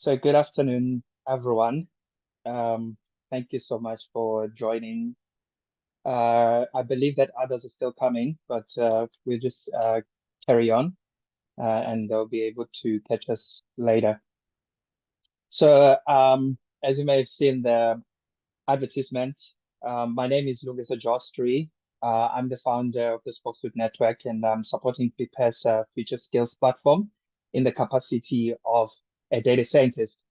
So good afternoon, everyone. Um, Thank you so much for joining. I believe that others are still coming, but we'll just carry on, and they'll be able to catch us later. So, as you may have seen the advertisement, my name is Lucas Ajostri. I'm the founder of the Spokeswood Network, and I'm supporting BPESA Future Skills platform in the capacity of a data scientist.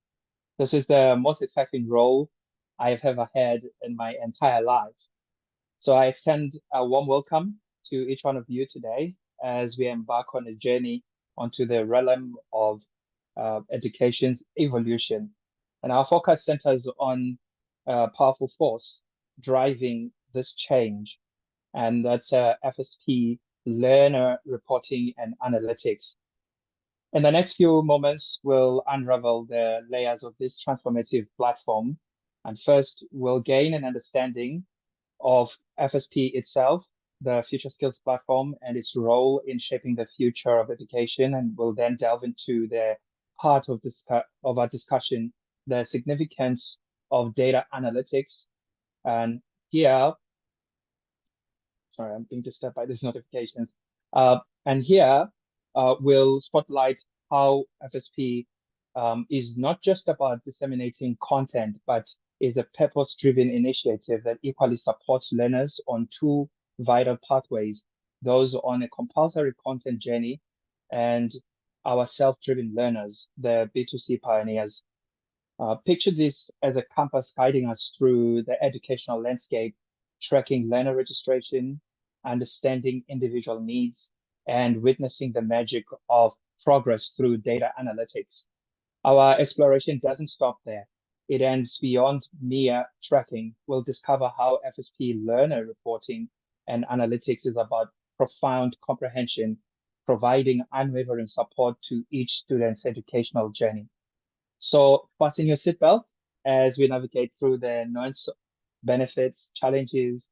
This is the most exciting role I have ever had in my entire life. So I extend a warm welcome to each one of you today as we embark on a journey onto the realm of education's evolution. And our focus centers on a powerful force driving this change, and that's FSP, learner reporting and analytics. In the next few moments, we'll unravel the layers of this transformative platform. And first, we'll gain an understanding of FSP itself, the Future Skills Platform, and its role in shaping the future of education. And we'll then delve into the heart of our discussion, the significance of data analytics. And here, sorry, I'm being disturbed by these notifications. And here, we'll spotlight how FSP is not just about disseminating content, but is a purpose-driven initiative that equally supports learners on two vital pathways, those on a compulsory content journey and our self-driven learners, the B2C pioneers. Picture this as a compass guiding us through the educational landscape, tracking learner registration, understanding individual needs, and witnessing the magic of progress through data analytics. Our exploration doesn't stop there. It ends beyond mere tracking. We'll discover how FSP learner reporting and analytics is about profound comprehension, providing unwavering support to each student's educational journey. So fasten your seatbelt as we navigate through the nuance, benefits, challenges,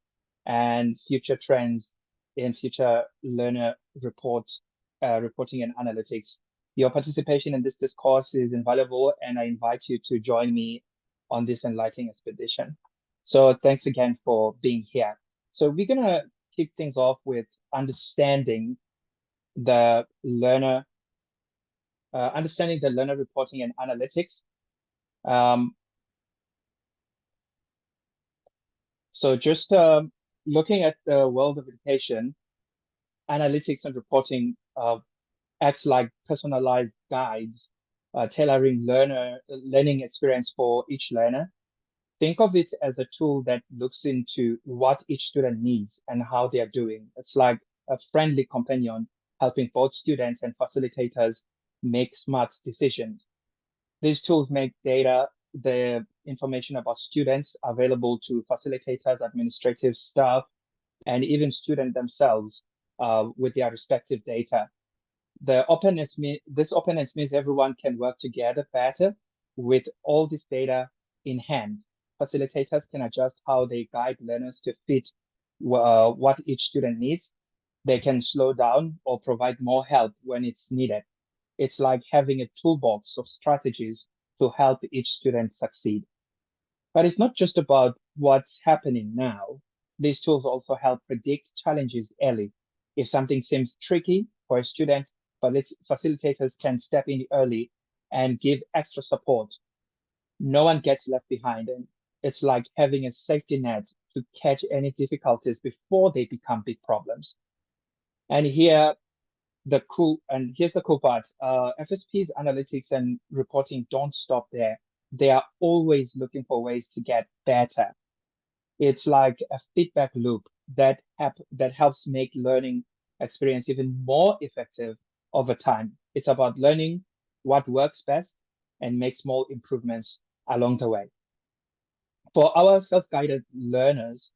and future trends in future learner reporting and analytics. Your participation in this discourse is invaluable, and I invite you to join me on this enlightening expedition. So thanks again for being here. So we're gonna kick things off with understanding the learner, understanding the learner reporting and analytics. Um, So just looking at the world of education, analytics and reporting acts like personalized guides, tailoring learning experience for each learner. Think of it as a tool that looks into what each student needs and how they are doing. It's like a friendly companion helping both students and facilitators make smart decisions. These tools make the information about students available to facilitators, administrative staff, and even students themselves with their respective data. This openness means everyone can work together better with all this data in hand. Facilitators can adjust how they guide learners to fit what each student needs. They can slow down or provide more help when it's needed. It's like having a toolbox of strategies to help each student succeed. But it's not just about what's happening now. These tools also help predict challenges early. If something seems tricky for a student, facilitators can step in early and give extra support. No one gets left behind, and it's like having a safety net to catch any difficulties before they become big problems. And here's the cool part. FSP's analytics and reporting don't stop there. They are always looking for ways to get better. It's like a feedback loop that helps make learning experience even more effective over time. It's about learning what works best and make small improvements along the way. For our self-guided learners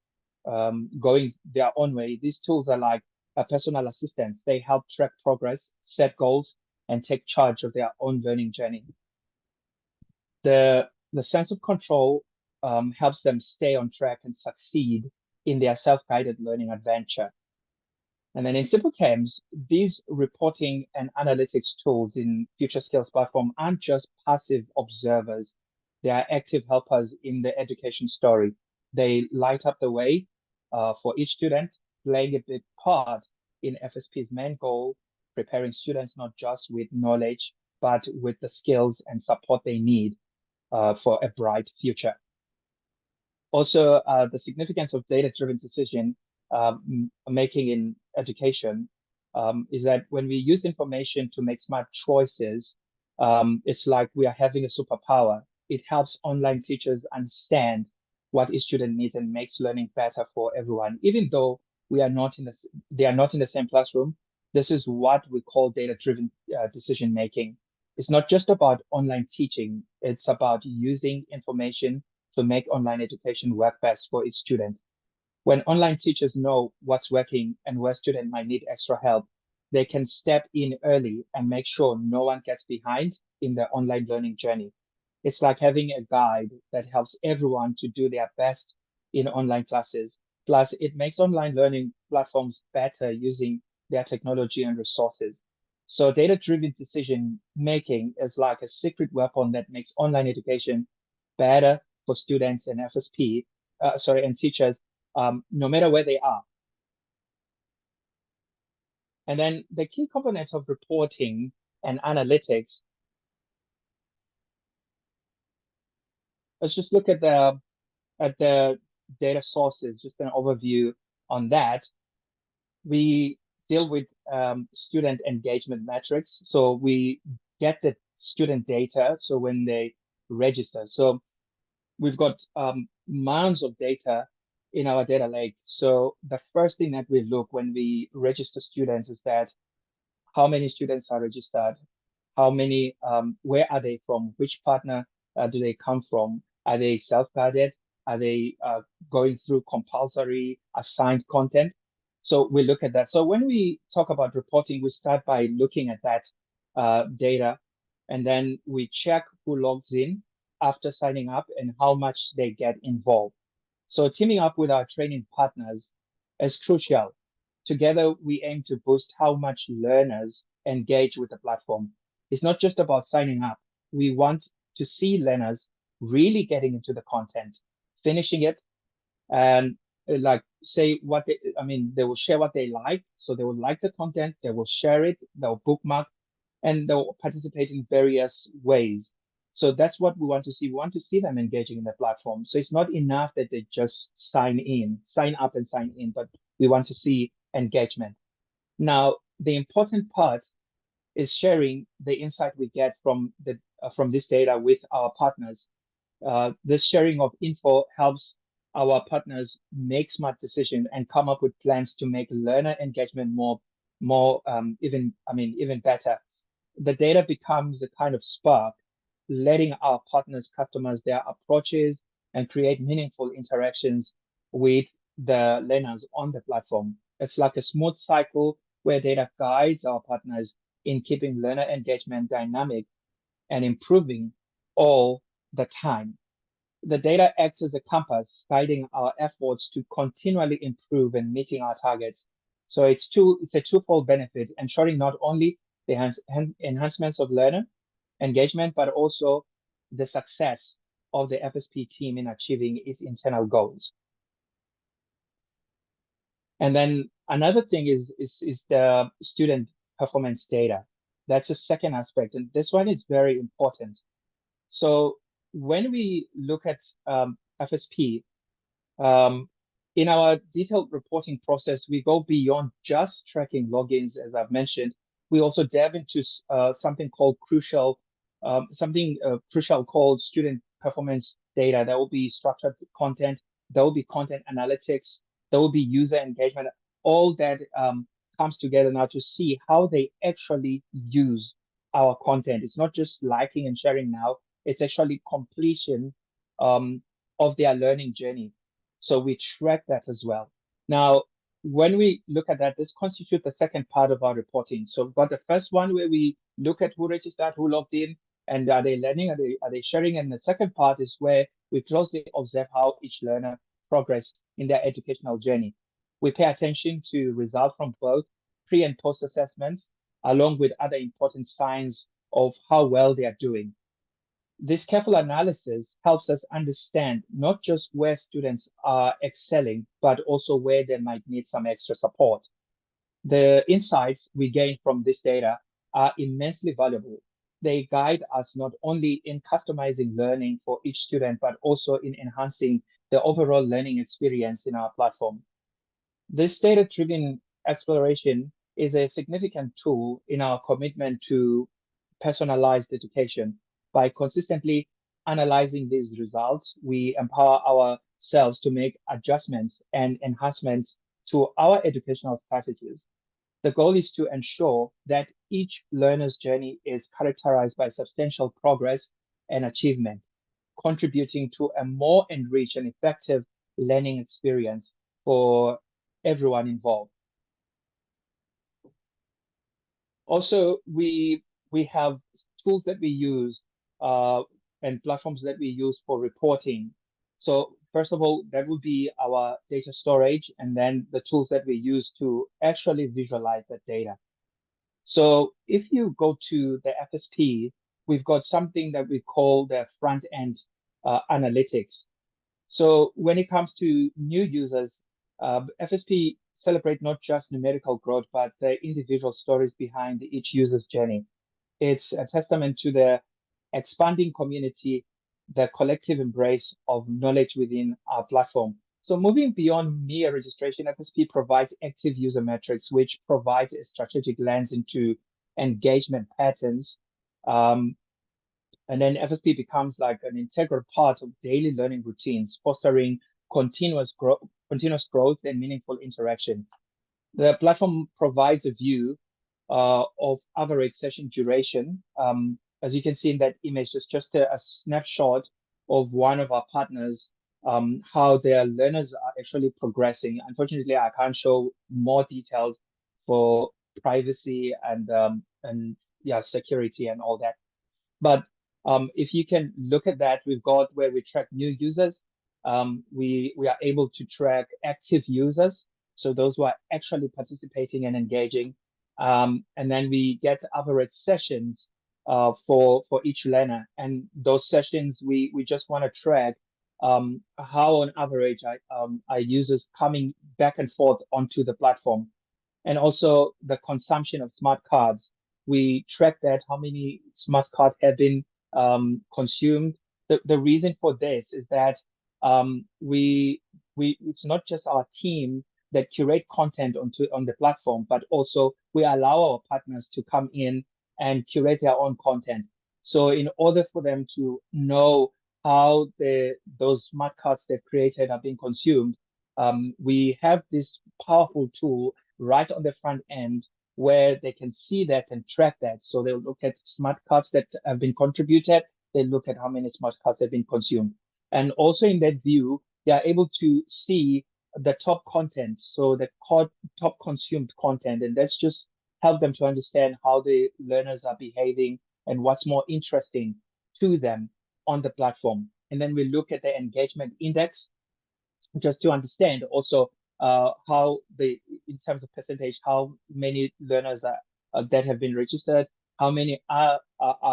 going their own way, these tools are like a personal assistant. They help track progress, set goals, and take charge of their own learning journey. The sense of control helps them stay on track and succeed in their self-guided learning adventure. And then in simple terms, these reporting and analytics tools in Future Skills platform aren't just passive observers. They are active helpers in the education story. They light up the way for each student, playing a big part in FSP's main goal, preparing students not just with knowledge, but with the skills and support they need for a bright future. Also, the significance of data-driven decision making in education is that when we use information to make smart choices, it's like we are having a superpower. It helps online teachers understand what each student needs and makes learning better for everyone. Even though we are not in they are not in the same classroom, this is what we call data-driven decision making. It's not just about online teaching. It's about using information to make online education work best for each student. When online teachers know what's working and where students might need extra help, they can step in early and make sure no one gets behind in the online learning journey. It's like having a guide that helps everyone to do their best in online classes. Plus, it makes online learning platforms better using their technology and resources. So data-driven decision making is like a secret weapon that makes online education better for students and FSP, and teachers, no matter where they are. And then the key components of reporting and analytics, let's just look at the data sources, just an overview on that. We deal with student engagement metrics. So we get the student data. So when they register, so we've got mounds of data in our data lake. So the first thing that we look when we register students is that how many students are registered, how many, where are they from, which partner do they come from, are they self-guided, are they going through compulsory assigned content? So we look at that. So when we talk about reporting, we start by looking at that data, and then we check who logs in after signing up and how much they get involved. So teaming up with our training partners is crucial. Together, we aim to boost how much learners engage with the platform. It's not just about signing up. We want to see learners really getting into the content, finishing it, and like say what they, I mean, they will share what they like. So they will like the content, they will share it, they'll bookmark, and they'll participate in various ways. So that's what we want to see. We want to see them engaging in the platform. So it's not enough that they just sign up and sign in, but we want to see engagement. Now, the important part is sharing the insight we get from this data with our partners. This sharing of info helps our partners make smart decisions and come up with plans to make learner engagement even better. The data becomes the kind of spark, letting our partners, customers, their approaches and create meaningful interactions with the learners on the platform. It's like a smooth cycle where data guides our partners in keeping learner engagement dynamic and improving all the time. The data acts as a compass, guiding our efforts to continually improve and meeting our targets. So it's a twofold benefit, ensuring not only the enhancements of learner engagement, but also the success of the FSP team in achieving its internal goals. And then another thing is the student performance data. That's the second aspect, and this one is very important. So when we look at FSP, um, in our detailed reporting process, we go beyond just tracking logins, as I've mentioned. We also delve into something crucial called student performance data. There will be structured content, there will be content analytics, there will be user engagement. All that comes together now to see how they actually use our content. It's not just liking and sharing now, it's actually completion of their learning journey. So we track that as well. Now, when we look at that, this constitutes the second part of our reporting. So we've got the first one where we look at who registered, who logged in, and are they learning, are they sharing? And the second part is where we closely observe how each learner progressed in their educational journey. We pay attention to results from both pre and post assessments, along with other important signs of how well they are doing. This careful analysis helps us understand not just where students are excelling, but also where they might need some extra support. The insights we gain from this data are immensely valuable. They guide us not only in customizing learning for each student, but also in enhancing the overall learning experience in our platform. This data-driven exploration is a significant tool in our commitment to personalized education. By consistently analyzing these results, we empower ourselves to make adjustments and enhancements to our educational strategies. The goal is to ensure that each learner's journey is characterized by substantial progress and achievement, contributing to a more enriched and effective learning experience for everyone involved. Also, we have tools that we use and platforms that we use for reporting. So first of all, that would be our data storage, and then the tools that we use to actually visualize that data. So if you go to the FSP, we've got something that we call the front end analytics. So when it comes to new users, FSP celebrate not just numerical growth, but the individual stories behind each user's journey. It's a testament to the expanding community, the collective embrace of knowledge within our platform. So moving beyond mere registration, FSP provides active user metrics, which provides a strategic lens into engagement patterns. Um, and then FSP becomes like an integral part of daily learning routines, fostering continuous growth and meaningful interaction. The platform provides a view of average session duration. As you can see in that image, it's just a snapshot of one of our partners, how their learners are actually progressing. Unfortunately, I can't show more details for privacy and yeah, security and all that. But if you can look at that, we've got where we track new users. We are able to track active users, so those who are actually participating and engaging. And then we get average sessions for each learner. And those sessions, we just want to track how on average are users coming back and forth onto the platform, and also the consumption of smart cards. We track that how many smart cards have been consumed. The reason for this is that we it's not just our team that curate content on the platform, but also we allow our partners to come in and curate their own content. So in order for them to know how those smart cards they've created are being consumed, we have this powerful tool right on the front end where they can see that and track that. So they'll look at smart cards that have been contributed. They look at how many smart cards have been consumed. And also in that view, they are able to see the top content. So the top consumed content. And that's just help them to understand how the learners are behaving and what's more interesting to them on the platform. And then we look at the engagement index just to understand also how in terms of percentage, how many learners that have been registered, how many are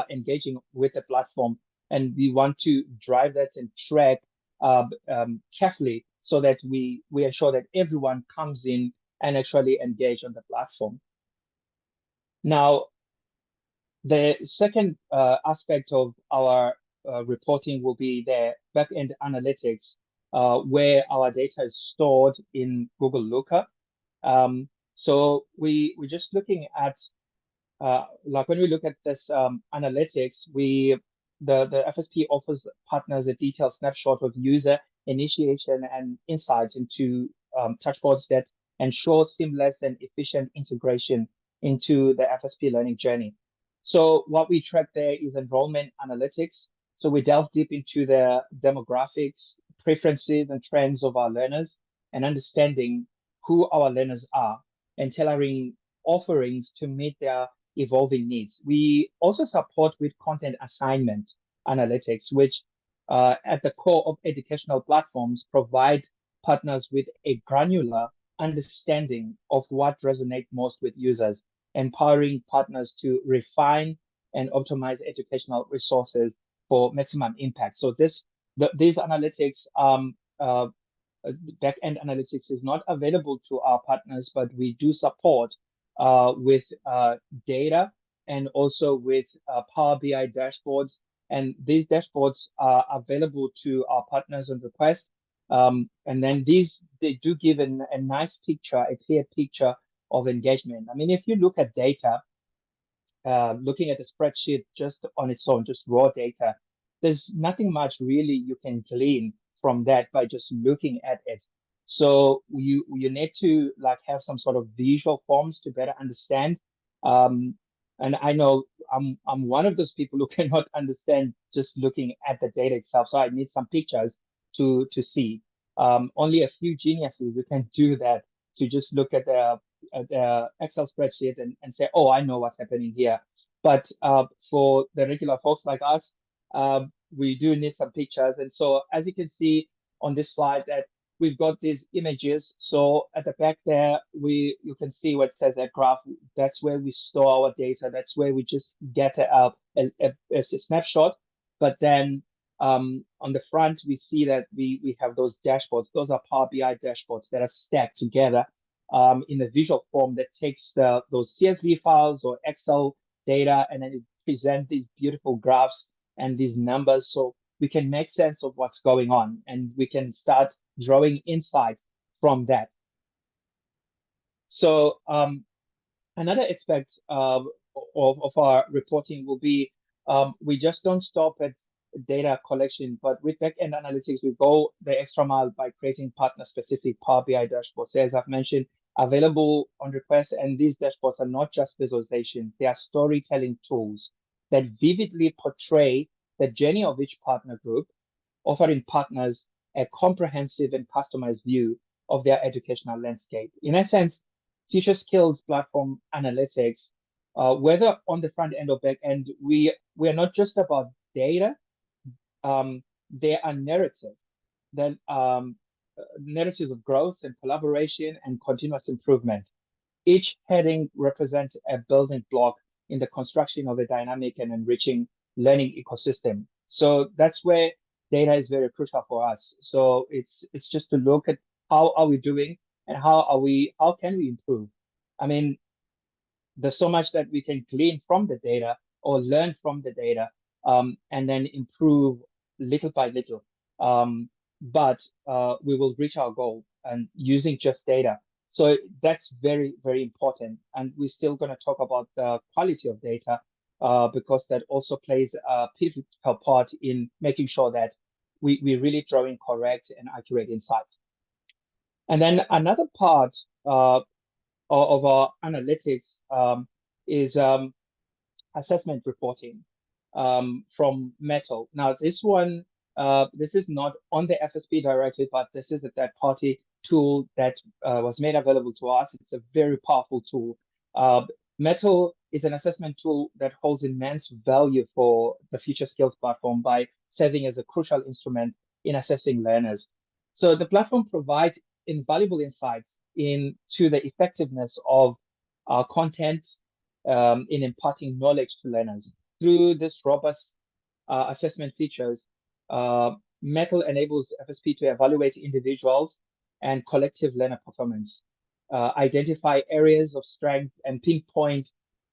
engaging with the platform, and we want to drive that and track carefully so that we ensure that everyone comes in and actually engage on the platform. Now, the second aspect of our reporting will be the back-end analytics, where our data is stored in Google Looker. So we're just looking at, like when we look at this analytics, the FSP offers partners a detailed snapshot of user initiation and insights into touchpoints that ensure seamless and efficient integration into the FSP learning journey. So what we track there is enrollment analytics. So we delve deep into the demographics, preferences, and trends of our learners, and understanding who our learners are and tailoring offerings to meet their evolving needs. We also support with content assignment analytics, which at the core of educational platforms provide partners with a granular understanding of what resonates most with users, empowering partners to refine and optimize educational resources for maximum impact. So these analytics, back-end analytics is not available to our partners, but we do support with data and also with Power BI dashboards. And these dashboards are available to our partners on request. And then they do give a nice picture, a clear picture of engagement. I mean, if you look at data, looking at a spreadsheet just on its own, just raw data, there's nothing much really you can glean from that by just looking at it. So you need to like have some sort of visual forms to better understand. Um, and I know I'm one of those people who cannot understand just looking at the data itself. So I need some pictures to see. Only a few geniuses who can do that, to just look at the Excel spreadsheet and say, oh, I know what's happening here. But for the regular folks like us, we do need some pictures. And so as you can see on this slide, that we've got these images. So at the back there, you can see what says that graph. That's where we store our data. That's where we just get a snapshot. But then on the front, we see that we have those dashboards. Those are Power BI dashboards that are stacked together in a visual form that takes those CSV files or Excel data, and then it presents these beautiful graphs and these numbers, so we can make sense of what's going on, and we can start drawing insights from that. So another aspect of our reporting will be we just don't stop at data collection, but with backend analytics, we go the extra mile by creating partner-specific Power BI dashboards. As I've mentioned, available on request, and these dashboards are not just visualization, they are storytelling tools that vividly portray the journey of each partner group, offering partners a comprehensive and customized view of their educational landscape. In essence, Future Skills platform analytics, whether on the front end or back end, we are not just about data. They are narratives of growth and collaboration and continuous improvement. Each heading represents a building block in the construction of a dynamic and enriching learning ecosystem. So that's where data is very crucial for us. So it's just to look at how are we doing and how can we improve. I mean, there's so much that we can glean from the data or learn from the data, and then improve little by little. But we will reach our goal and using just data. So that's very, very important. And we're still going to talk about the quality of data because that also plays a pivotal part in making sure that we're really drawing correct and accurate insights. And then another part of our analytics is assessment reporting from Metal. Now, this is not on the FSP directly, but this is a third-party tool that was made available to us. It's a very powerful tool. Metal is an assessment tool that holds immense value for the Future Skills platform by serving as a crucial instrument in assessing learners. So the platform provides invaluable insights into the effectiveness of content in imparting knowledge to learners. Through this robust assessment features, Metal enables FSP to evaluate individuals and collective learner performance, identify areas of strength, and pinpoint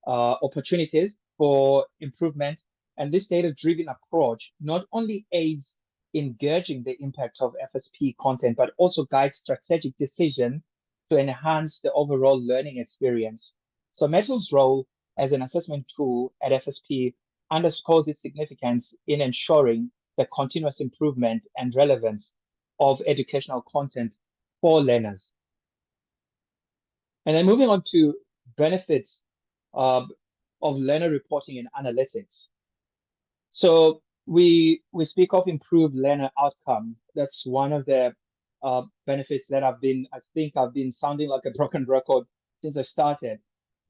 opportunities for improvement. And this data-driven approach not only aids in gauging the impact of FSP content, but also guides strategic decision to enhance the overall learning experience. So Metal's role as an assessment tool at FSP underscores its significance in ensuring the continuous improvement and relevance of educational content for learners. And then moving on to benefits of learner reporting and analytics. So we speak of improved learner outcome. That's one of the benefits that I think I've been sounding like a broken record since I started.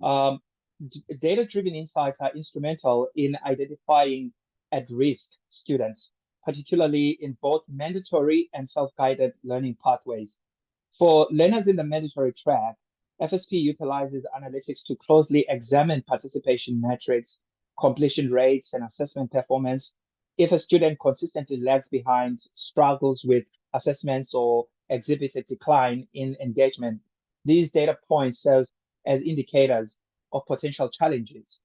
Data-driven insights are instrumental in identifying at-risk students, particularly in both mandatory and self-guided learning pathways. For learners in the mandatory track, FSP utilizes analytics to closely examine participation metrics, completion rates, and assessment performance. If a student consistently lags behind, struggles with assessments, or exhibits a decline in engagement, these data points serve as indicators of potential challenges.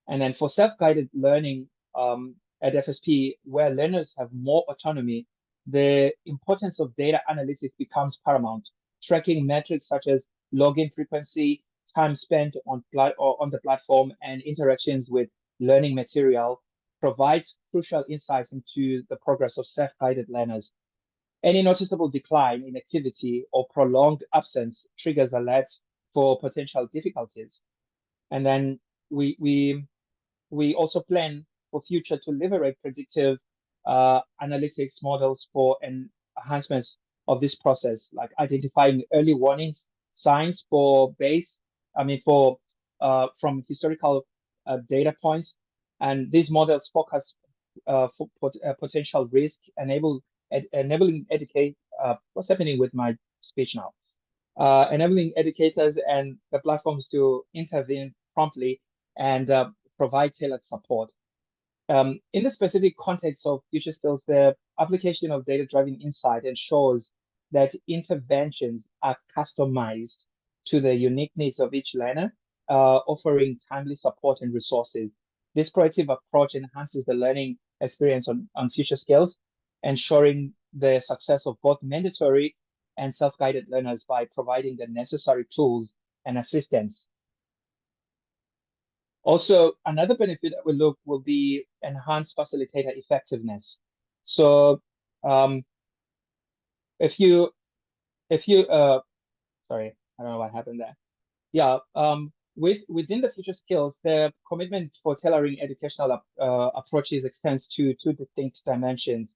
And then for self-guided learning at FSP, where learners have more autonomy, the importance of data analytics becomes paramount. Tracking metrics such as login frequency, time spent on the platform, and interactions with learning material provides crucial insights into the progress of self-guided learners. Any noticeable decline in activity or prolonged absence triggers alerts for potential difficulties. And then we we also plan for future to leverage predictive analytics models for enhancements of this process, like identifying early warnings signs for from historical data points. And these models focus for potential risk, enabling educate. What's happening with my speech now? Enabling educators and the platforms to intervene promptly and provide tailored support. In the specific context of future skills, the application of data-driven insight ensures that interventions are customized to the unique needs of each learner, offering timely support and resources. This proactive approach enhances the learning experience on future skills, ensuring the success of both mandatory and self-guided learners by providing the necessary tools and assistance. Also, another benefit that we look will be enhanced facilitator effectiveness. So, um, if you, sorry, I don't know what happened there. Yeah, within the future skills, the commitment for tailoring educational approaches extends to two distinct dimensions.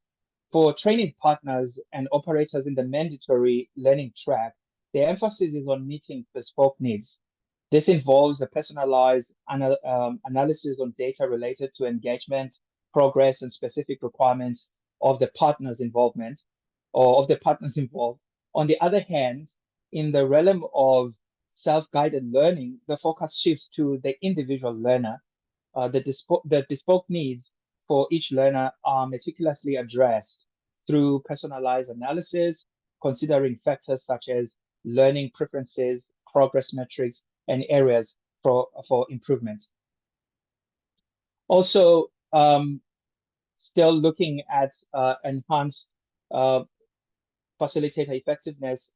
For training partners and operators in the mandatory learning track, the emphasis is on meeting bespoke needs. This involves a personalized analysis on data related to engagement, progress, and specific requirements of the partners involvement or of the partners involved. On the other hand, in the realm of self-guided learning, the focus shifts to the individual learner. The bespoke needs for each learner are meticulously addressed through personalized analysis, considering factors such as learning preferences, progress metrics, and areas for improvement. Also, still looking at enhanced facilitator effectiveness,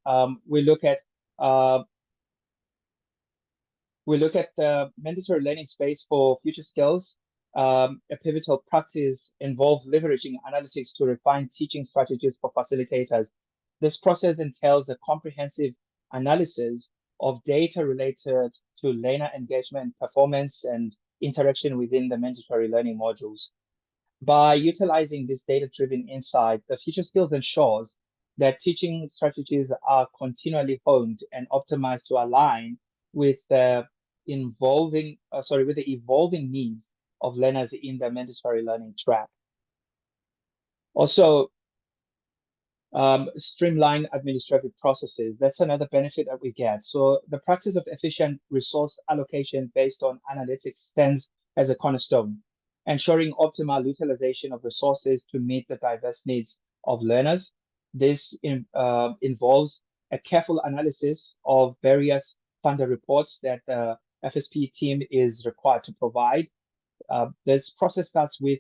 we look at the mandatory learning space for future skills. A pivotal practice involves leveraging analytics to refine teaching strategies for facilitators. This process entails a comprehensive analysis of data related to learner engagement, performance, and interaction within the mandatory learning modules. By utilizing this data-driven insight, the future skills ensures that teaching strategies are continually honed and optimized to align with the with the evolving needs of learners in the mandatory learning track. Also, streamline administrative processes. That's another benefit that we get. So the practice of efficient resource allocation based on analytics stands as a cornerstone, ensuring optimal utilization of resources to meet the diverse needs of learners. This involves a careful analysis of various funder reports that the FSP team is required to provide. This process starts with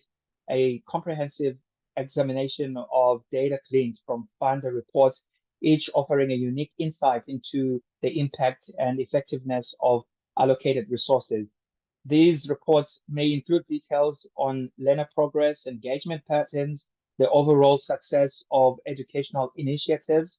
a comprehensive examination of data gleaned from funder reports, each offering a unique insight into the impact and effectiveness of allocated resources. These reports may include details on learner progress, engagement patterns, the overall success of educational initiatives.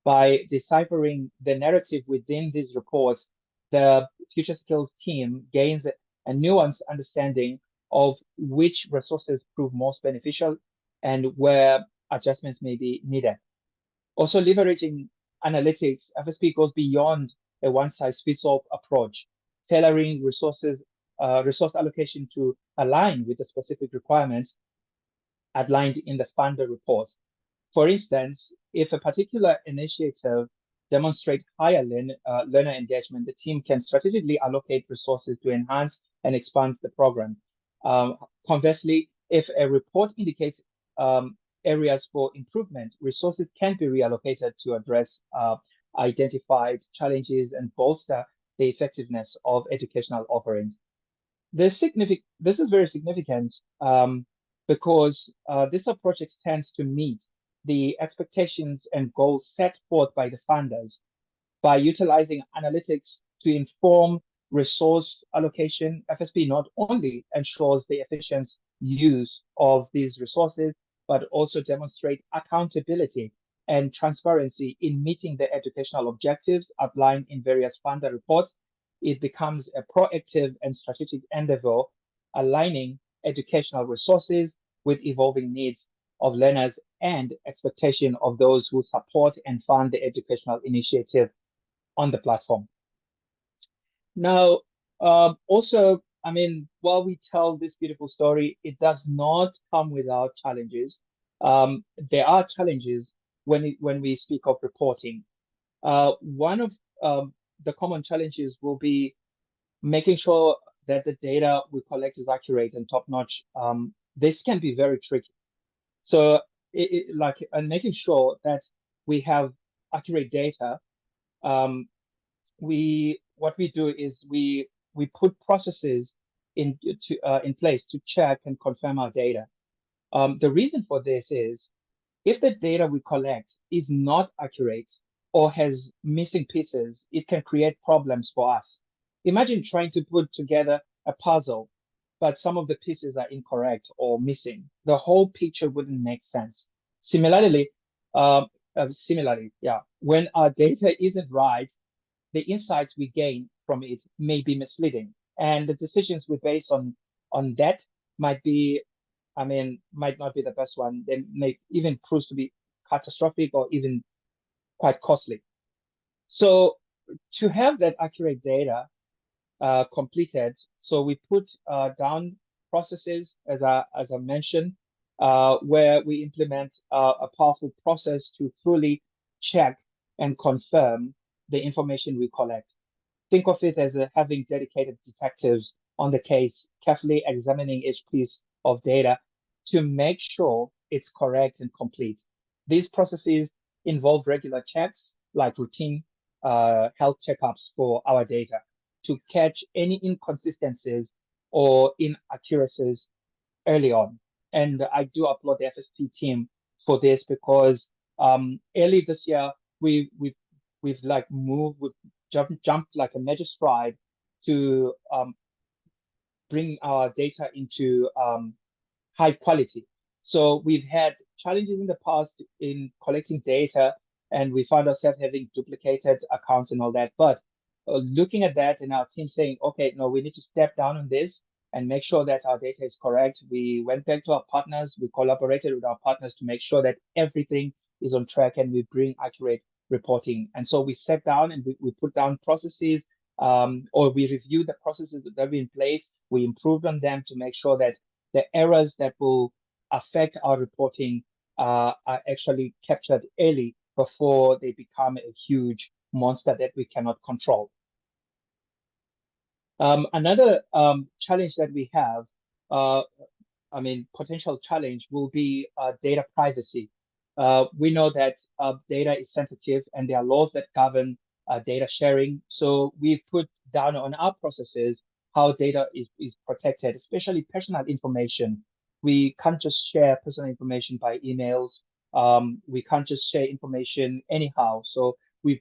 By deciphering the narrative within these reports, the Future Skills team gains a nuanced understanding of which resources prove most beneficial and where adjustments may be needed. Also, leveraging analytics, FSP goes beyond a one-size-fits-all approach, tailoring resource allocation to align with the specific requirements outlined in the funder report. For instance, if a particular initiative demonstrate higher learner engagement, the team can strategically allocate resources to enhance and expand the program. Um, Conversely, if a report indicates areas for improvement, resources can be reallocated to address identified challenges and bolster the effectiveness of educational offerings. This is very significant because this approach extends to meet the expectations and goals set forth by the funders by utilizing analytics to inform resource allocation. FSP not only ensures the efficient use of these resources, but also demonstrate accountability and transparency in meeting the educational objectives outlined in various funder reports. It becomes a proactive and strategic endeavor, aligning educational resources with evolving needs of learners and expectation of those who support and fund the educational initiative on the platform. Now, also, I mean, while we tell this beautiful story, it does not come without challenges. There are challenges when we speak of reporting. One of the common challenges will be making sure that the data we collect is accurate and top notch. This can be very tricky. So, and making sure that we have accurate data. What we do is we put processes in place to check and confirm our data. The reason for this is if the data we collect is not accurate or has missing pieces, it can create problems for us. Imagine trying to put together a puzzle, but some of the pieces are incorrect or missing. The whole picture wouldn't make sense. Similarly, um, yeah, when our data isn't right, the insights we gain from it may be misleading, and the decisions we base on that might be, I mean, might not be the best one. They may even prove to be catastrophic or even quite costly. So to have that accurate data completed, so we put down processes as I mentioned, where we implement a powerful process to truly check and confirm the information we collect. Think of it as having dedicated detectives on the case, carefully examining each piece of data to make sure it's correct and complete. These processes involve regular checks, like routine health checkups for our data, to catch any inconsistencies or inaccuracies early on. And I do applaud the FSP team for this because early this year we've like moved, we've jumped like a major stride to bring our data into high quality. So we've had challenges in the past in collecting data, and we found ourselves having duplicated accounts and all that. But looking at that and our team saying, okay, no, we need to step down on this and make sure that our data is correct. We went back to our partners, we collaborated with our partners to make sure that everything is on track and we bring accurate reporting. And so we sat down and we put down processes, or we reviewed the processes that were in place. We improved on them to make sure that the errors that will affect our reporting are actually captured early before they become a huge monster that we cannot control. Another challenge that we have, uh, I mean, potential challenge will be data privacy. We know that data is sensitive and there are laws that govern data sharing. So we've put down on our processes how data is protected, especially personal information. We can't just share personal information by emails. We can't just share information anyhow. So we've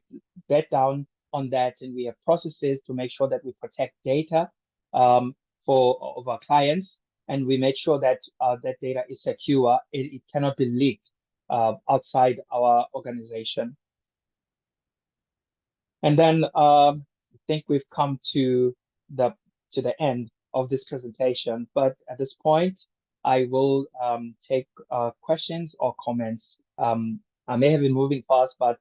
bet down on that and we have processes to make sure that we protect data of our clients, and we make sure that that data is secure. It cannot be leaked outside our organization. And then I think we've come the to the end of this presentation. But at this point, I will take questions or comments. I may have been moving fast, but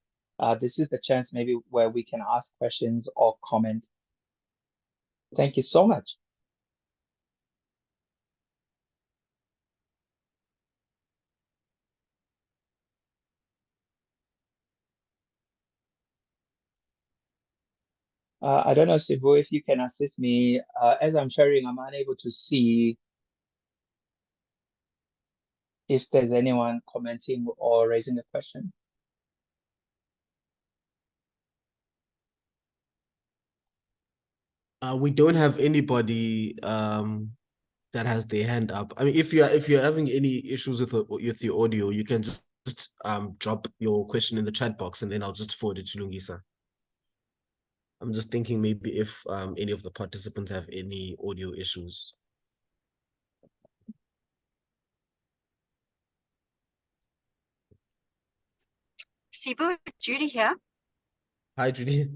this is the chance maybe where we can ask questions or comment. Thank you so much. I don't know, Sibu, if you can assist me. As I'm sharing, I'm unable to see if there's anyone commenting or raising a question. We don't have anybody that has their hand up. I mean, if you're having any issues with your audio, you can just drop your question in the chat box, and then I'll just forward it to Lungisa. I'm just thinking maybe if any of the participants have any audio issues. Sibu, Judy here. Hi, Judy.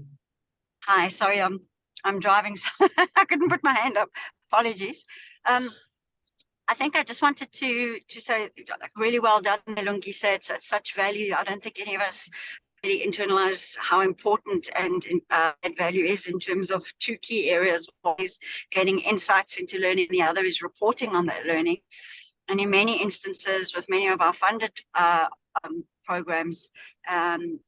Hi, sorry, I'm driving, so I couldn't put my hand up. Apologies. I think I just wanted to say really well done, Lungisa. It's such value. I don't think any of us really internalize how important and that value is in terms of two key areas. One is gaining insights into learning, the other is reporting on that learning. And in many instances, with many of our funded programs, and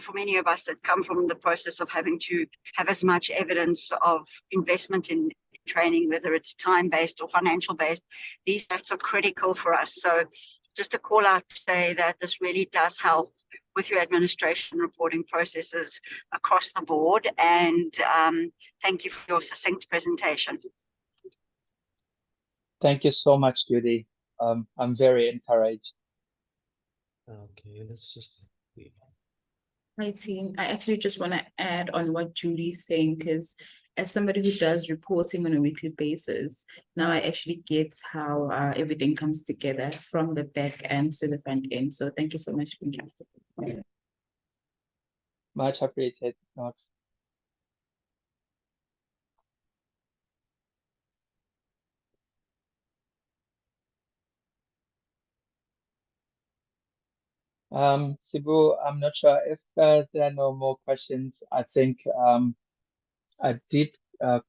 for many of us that come from the process of having to have as much evidence of investment in training, whether it's time-based or financial-based, these stats are critical for us. So just a call out to say that this really does help with your administration reporting processes across the board. And thank you for your succinct presentation. Thank you so much, Judy. I'm very encouraged. Okay, let's just see. Hi team, I actually just want to add on what Judy's saying, because as somebody who does reporting on a weekly basis, now I actually get how everything comes together from the back end to the front end. So thank you so much. Much appreciated, Knox. Sibu, I'm not sure if there are no more questions. I think I did a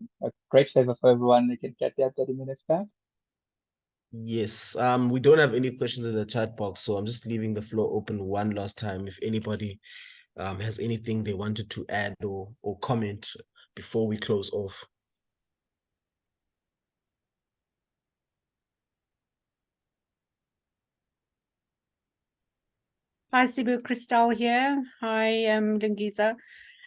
great favor for everyone. They can get their 30 minutes back. Yes, we don't have any questions in the chat box, so I'm just leaving the floor open one last time. If anybody has anything they wanted to add or comment before we close off. Hi, Sibu, Christelle here. Hi, Lungisa.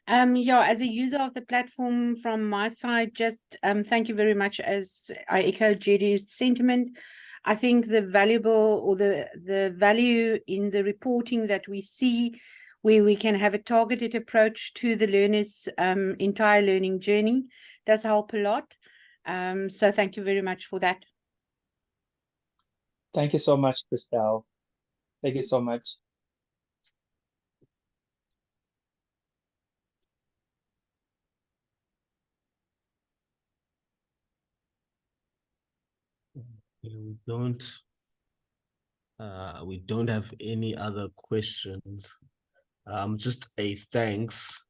Yeah, as a user of the platform from my side, just thank you very much. As I echo Judy's sentiment, I think the valuable or the value in the reporting that we see, where we can have a targeted approach to the learner's entire learning journey, does help a lot. So thank you very much for that. Thank you so much, Christelle. Thank you so much. We don't have any other questions. Just a thanks.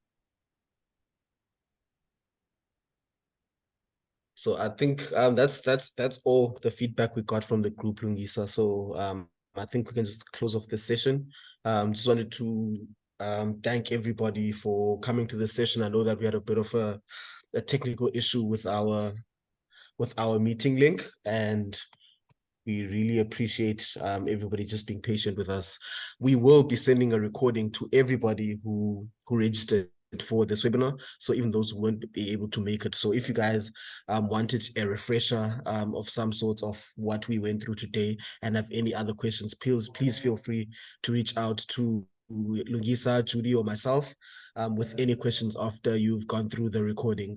So I think that's all the feedback we got from the group, Lungisa. So I think we can just close off the session. Just wanted to thank everybody for coming to the session. I know that we had a bit of a technical issue with our meeting link, and we really appreciate everybody just being patient with us. We will be sending a recording to everybody who registered for this webinar, so even those who won't be able to make it. So if you guys wanted a refresher of some sort of what we went through today and have any other questions, please feel free to reach out to Lungisa, Judy, or myself with any questions after you've gone through the recording.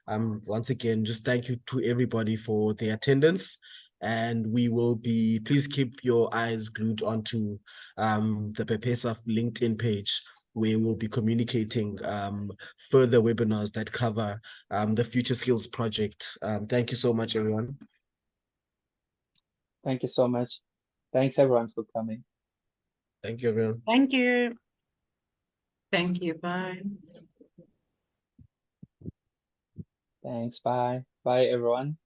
Once again, just thank you to everybody for their attendance. And we will be, please keep your eyes glued onto the BPESA LinkedIn page, where we'll be communicating further webinars that cover the Future Skills Project. Thank you so much, everyone. Thank you so much. Thanks, everyone, for coming. Thank you, everyone. Thank you. Thank you. Bye. Thanks. Bye. Bye, everyone.